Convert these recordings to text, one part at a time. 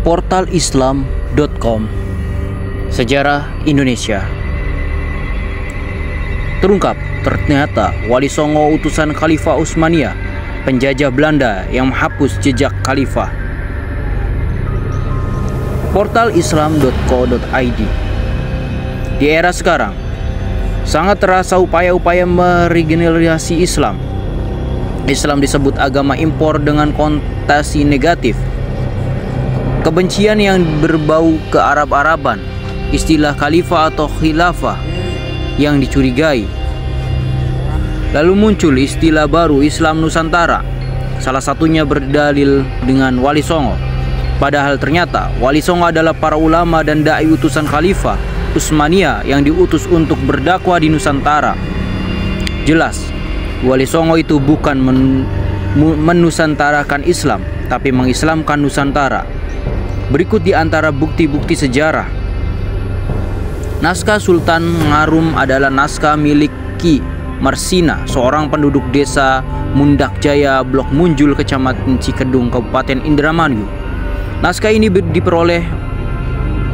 portalislam.com. Sejarah Indonesia. Terungkap, ternyata Wali Songo utusan Khalifah Utsmaniyah, penjajah Belanda yang menghapus jejak khalifah. portalislam.co.id. Di era sekarang, sangat terasa upaya-upaya meregenerasi Islam. Islam disebut agama impor dengan konotasi negatif. Kebencian yang berbau kearab-araban, istilah khalifah atau khilafah yang dicurigai. Lalu muncul istilah baru Islam Nusantara, salah satunya berdalil dengan Wali Songo. Padahal ternyata Wali Songo adalah para ulama dan dai utusan Khalifah Utsmaniyah yang diutus untuk berdakwah di Nusantara. Jelas, Wali Songo itu bukan menusantarakan Islam, tapi mengislamkan Nusantara. Berikut di antara bukti-bukti sejarah. Naskah Sultan Ngarum adalah naskah milik Ki Marsina, seorang penduduk desa Mundak Jaya, Blok Munjul, Kecamatan Cikedung, Kabupaten Indramayu. Naskah ini diperoleh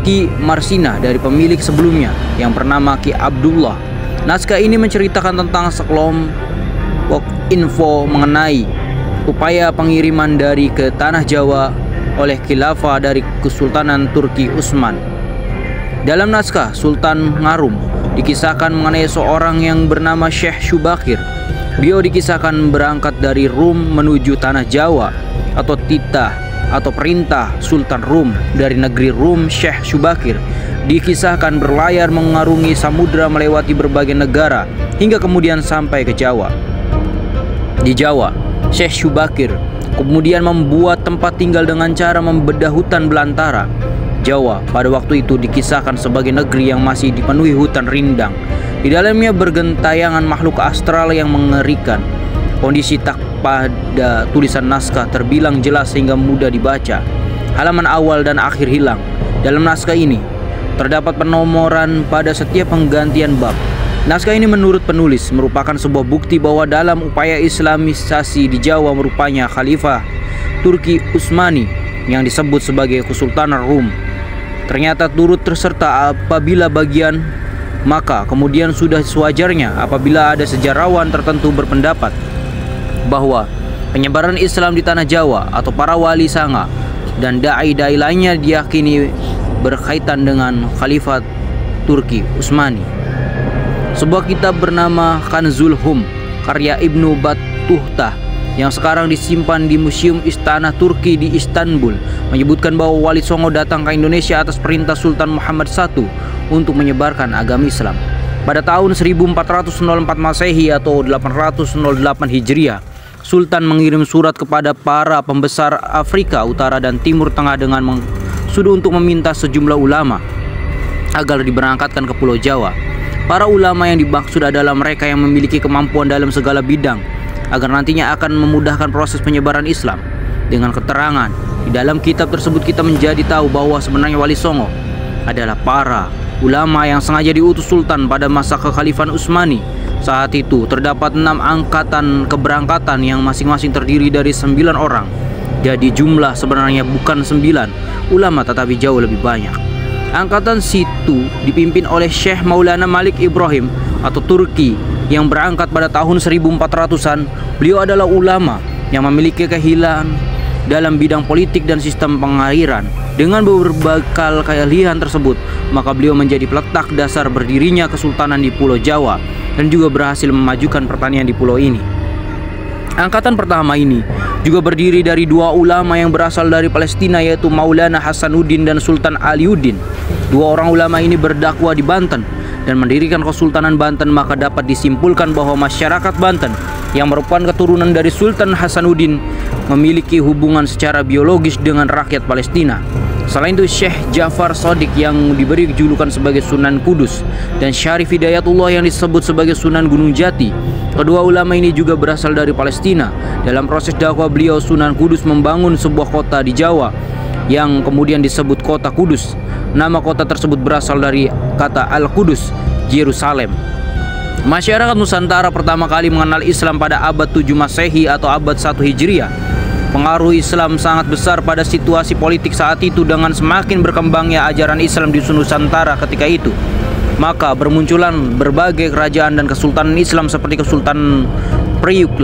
Ki Marsina dari pemilik sebelumnya yang bernama Ki Abdullah. Naskah ini menceritakan tentang sekelompok info mengenai upaya pengiriman dari ke tanah Jawa oleh khilafah dari Kesultanan Turki Utsman. Dalam naskah Sultan Ngarum dikisahkan mengenai seorang yang bernama Syekh Syubakir. Beliau dikisahkan berangkat dari Rum menuju tanah Jawa atau titah atau perintah Sultan Rum dari negeri Rum. Syekh Syubakir dikisahkan berlayar mengarungi samudra melewati berbagai negara hingga kemudian sampai ke Jawa. Di Jawa, Syekh Syubakir kemudian membuat tempat tinggal dengan cara membedah hutan belantara. Jawa pada waktu itu dikisahkan sebagai negeri yang masih dipenuhi hutan rindang. Di dalamnya bergentayangan makhluk astral yang mengerikan. Kondisi tak pada tulisan naskah terbilang jelas sehingga mudah dibaca. Halaman awal dan akhir hilang. Dalam naskah ini terdapat penomoran pada setiap penggantian bab. Naskah ini menurut penulis merupakan sebuah bukti bahwa dalam upaya islamisasi di Jawa merupanya Khalifah Turki Utsmani yang disebut sebagai Kesultanan Rum ternyata turut terserta apabila bagian, maka kemudian sudah sewajarnya apabila ada sejarawan tertentu berpendapat bahwa penyebaran Islam di tanah Jawa atau para wali sanga dan dai-dai lainnya diyakini berkaitan dengan Khalifah Turki Utsmani. Sebuah kitab bernama Kanzul Hum karya Ibnu Battuta yang sekarang disimpan di Museum Istana Turki di Istanbul menyebutkan bahwa Wali Songo datang ke Indonesia atas perintah Sultan Muhammad I untuk menyebarkan agama Islam. Pada tahun 1404 Masehi atau 808 Hijriah, Sultan mengirim surat kepada para pembesar Afrika Utara dan Timur Tengah dengan maksud untuk meminta sejumlah ulama agar diberangkatkan ke Pulau Jawa. Para ulama yang dimaksud adalah mereka yang memiliki kemampuan dalam segala bidang agar nantinya akan memudahkan proses penyebaran Islam. Dengan keterangan di dalam kitab tersebut kita menjadi tahu bahwa sebenarnya Wali Songo adalah para ulama yang sengaja diutus Sultan pada masa kekhalifahan Utsmani. Saat itu terdapat 6 angkatan keberangkatan yang masing-masing terdiri dari 9 orang. Jadi jumlah sebenarnya bukan 9 ulama tetapi jauh lebih banyak. Angkatan situ dipimpin oleh Syekh Maulana Malik Ibrahim atau Turki yang berangkat pada tahun 1400-an. Beliau adalah ulama yang memiliki keahlian dalam bidang politik dan sistem pengairan. Dengan berbekal keahlian tersebut, maka beliau menjadi peletak dasar berdirinya Kesultanan di Pulau Jawa dan juga berhasil memajukan pertanian di pulau ini. Angkatan pertama ini juga berdiri dari 2 ulama yang berasal dari Palestina yaitu Maulana Hasanuddin dan Sultan Aliuddin. 2 orang ulama ini berdakwah di Banten dan mendirikan Kesultanan Banten, maka dapat disimpulkan bahwa masyarakat Banten yang merupakan keturunan dari Sultan Hasanuddin memiliki hubungan secara biologis dengan rakyat Palestina. Selain itu, Syekh Ja'far Shadiq yang diberi julukan sebagai Sunan Kudus dan Syarif Hidayatullah yang disebut sebagai Sunan Gunung Jati. Kedua ulama ini juga berasal dari Palestina. Dalam proses dakwah beliau, Sunan Kudus membangun sebuah kota di Jawa yang kemudian disebut Kota Kudus. Nama kota tersebut berasal dari kata Al-Qudus, Yerusalem. Masyarakat Nusantara pertama kali mengenal Islam pada abad 7 Masehi atau abad 1 Hijriah. Pengaruh Islam sangat besar pada situasi politik saat itu dengan semakin berkembangnya ajaran Islam di Nusantara ketika itu. Maka bermunculan berbagai kerajaan dan kesultanan Islam seperti Kesultanan Priuk,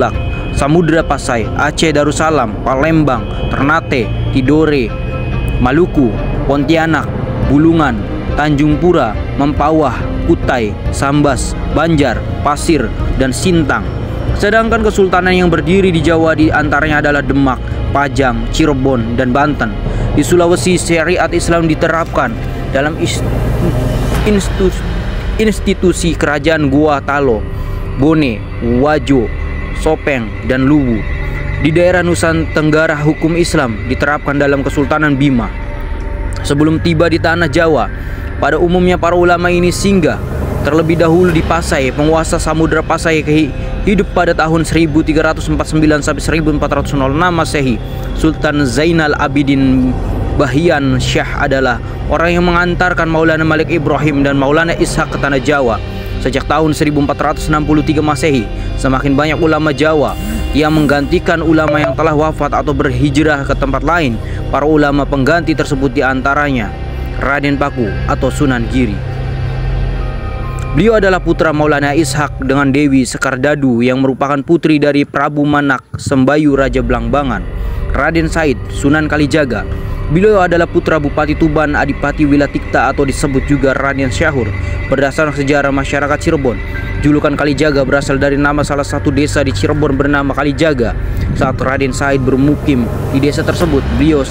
Samudra Pasai, Aceh Darussalam, Palembang, Ternate, Tidore, Maluku, Pontianak, Bulungan, Tanjung Pura, Mempawah, Kutai, Sambas, Banjar, Pasir, dan Sintang. Sedangkan kesultanan yang berdiri di Jawa di antaranya adalah Demak, Pajang, Cirebon, dan Banten. Di Sulawesi, syariat Islam diterapkan dalam institusi kerajaan Goa Talo, Bone, Wajo, Sopeng, dan Luwu. Di daerah Nusa Tenggara, hukum Islam diterapkan dalam Kesultanan Bima. Sebelum tiba di tanah Jawa, pada umumnya para ulama ini singgah terlebih dahulu di Pasai. Penguasa Samudra Pasai hidup pada tahun 1349 sampai 1406 Masehi. Sultan Zainal Abidin Bahian Syah adalah orang yang mengantarkan Maulana Malik Ibrahim dan Maulana Ishaq ke tanah Jawa. Sejak tahun 1463 Masehi, semakin banyak ulama Jawa yang menggantikan ulama yang telah wafat atau berhijrah ke tempat lain. Para ulama pengganti tersebut diantaranya Raden Paku atau Sunan Giri. Beliau adalah putra Maulana Ishaq dengan Dewi Sekardadu yang merupakan putri dari Prabu Manak Sembayu Raja Blambangan. Raden Said Sunan Kalijaga. Beliau adalah putra Bupati Tuban Adipati Wilatikta atau disebut juga Raden Syahur. Berdasarkan sejarah masyarakat Cirebon, julukan Kalijaga berasal dari nama salah satu desa di Cirebon bernama Kalijaga. Saat Raden Said bermukim di desa tersebut, beliau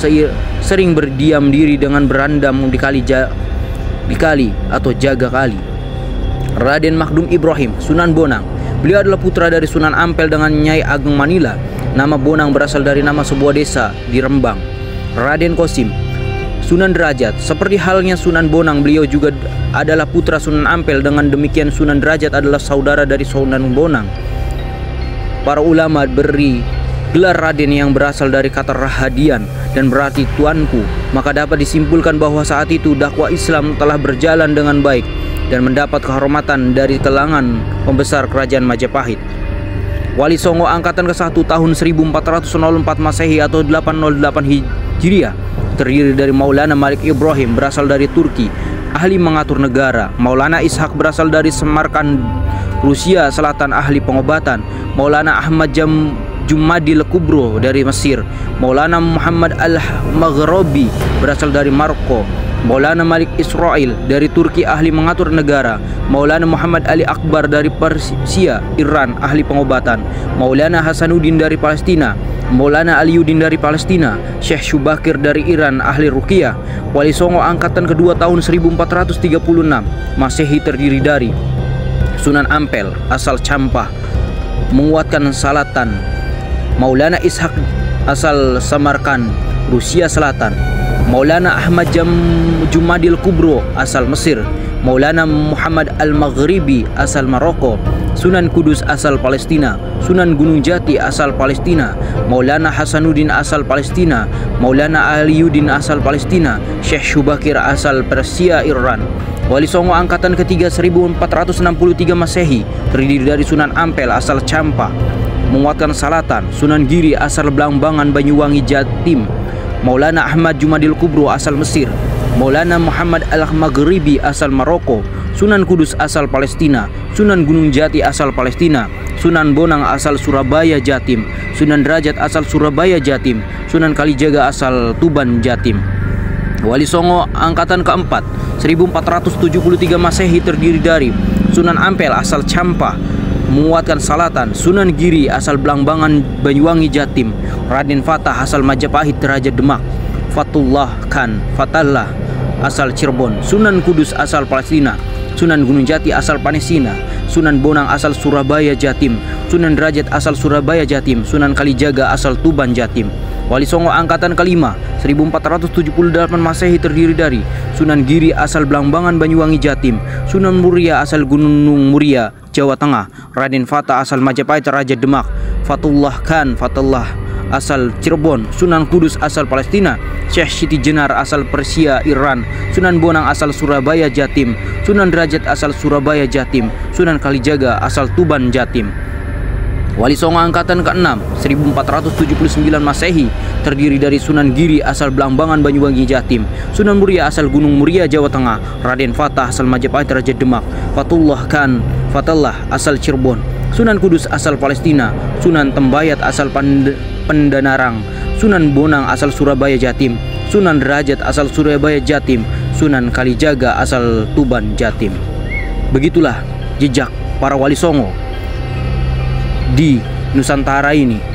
sering berdiam diri dengan berandam di kali atau jaga kali. Raden Makdum Ibrahim Sunan Bonang. Beliau adalah putra dari Sunan Ampel dengan Nyai Ageng Manila. Nama Bonang berasal dari nama sebuah desa di Rembang. Raden Kosim Sunan Derajat. Seperti halnya Sunan Bonang, beliau juga adalah putra Sunan Ampel. Dengan demikian Sunan Derajat adalah saudara dari Sunan Bonang. Para ulama beri gelar Raden yang berasal dari kata Rahadian dan berarti tuanku. Maka dapat disimpulkan bahwa saat itu dakwah Islam telah berjalan dengan baik dan mendapat kehormatan dari kalangan pembesar kerajaan Majapahit. Wali Songo angkatan ke-1 tahun 1404 Masehi atau 808 Hijriah terdiri dari Maulana Malik Ibrahim berasal dari Turki, ahli mengatur negara. Maulana Ishaq berasal dari Semarkand, Rusia Selatan, ahli pengobatan. Maulana Ahmad Jumadil Kubro dari Mesir. Maulana Muhammad Al-Maghribi berasal dari Maroko. Maulana Malik Israel dari Turki, ahli mengatur negara. Maulana Muhammad Ali Akbar dari Persia, Iran, ahli pengobatan. Maulana Hasanuddin dari Palestina. Maulana Aliuddin dari Palestina. Syekh Syubakir dari Iran, ahli ruqyah. Wali Songo angkatan kedua tahun 1436 Masehi terdiri dari Sunan Ampel asal Campah, menguatkan Salatan. Maulana Ishaq asal Samarkand, Rusia Selatan. Maulana Ahmad Jumadil Kubro asal Mesir. Maulana Muhammad Al-Maghribi asal Maroko. Sunan Kudus asal Palestina. Sunan Gunung Jati asal Palestina. Maulana Hasanuddin asal Palestina. Maulana Aliuddin asal Palestina. Syekh Syubakir asal Persia, Iran. Wali Songo angkatan ketiga 1463 Masehi terdiri dari Sunan Ampel asal Campah, menguatkan Salatan. Sunan Giri asal Blambangan, Banyuwangi, Jatim. Maulana Ahmad Jumadil Kubro asal Mesir. Maulana Muhammad Al-Maghribi asal Maroko. Sunan Kudus asal Palestina. Sunan Gunung Jati asal Palestina. Sunan Bonang asal Surabaya, Jatim. Sunan Derajat asal Surabaya, Jatim. Sunan Kalijaga asal Tuban, Jatim. Wali Songo angkatan keempat 1473 Masehi terdiri dari Sunan Ampel asal Campah, menguatkan Salatan. Sunan Giri asal Blambangan, Banyuwangi, Jatim. Raden Fatah asal Majapahit, Raja Demak. Fatullah Khan Fatallah asal Cirebon. Sunan Kudus asal Palestina. Sunan Gunung Jati asal Palestina. Sunan Bonang asal Surabaya, Jatim. Sunan Derajat asal Surabaya, Jatim. Sunan Kalijaga asal Tuban, Jatim. Wali Songo angkatan kelima 1478 Masehi terdiri dari Sunan Giri asal Blambangan, Banyuwangi, Jatim. Sunan Muria asal Gunung Muria, Jawa Tengah. Raden Fatah asal Majapahit, Raja Demak. Fatullah Khan Fatallah asal Cirebon. Sunan Kudus asal Palestina. Syekh Siti Jenar asal Persia, Iran. Sunan Bonang asal Surabaya, Jatim. Sunan Derajat asal Surabaya, Jatim. Sunan Kalijaga asal Tuban, Jatim. Wali Songo angkatan ke-6 1479 Masehi terdiri dari Sunan Giri asal Blambangan Banyuwangi Jatim, Sunan Muria asal Gunung Muria Jawa Tengah, Raden Fatah asal Majapahit Raja Demak, Fatullah Khan Fatallah asal Cirebon, Sunan Kudus asal Palestina, Sunan Tembayat asal Pendanarang, Sunan Bonang asal Surabaya Jatim, Sunan Derajat asal Surabaya Jatim, Sunan Kalijaga asal Tuban Jatim. Begitulah jejak para Wali Songo di Nusantara ini.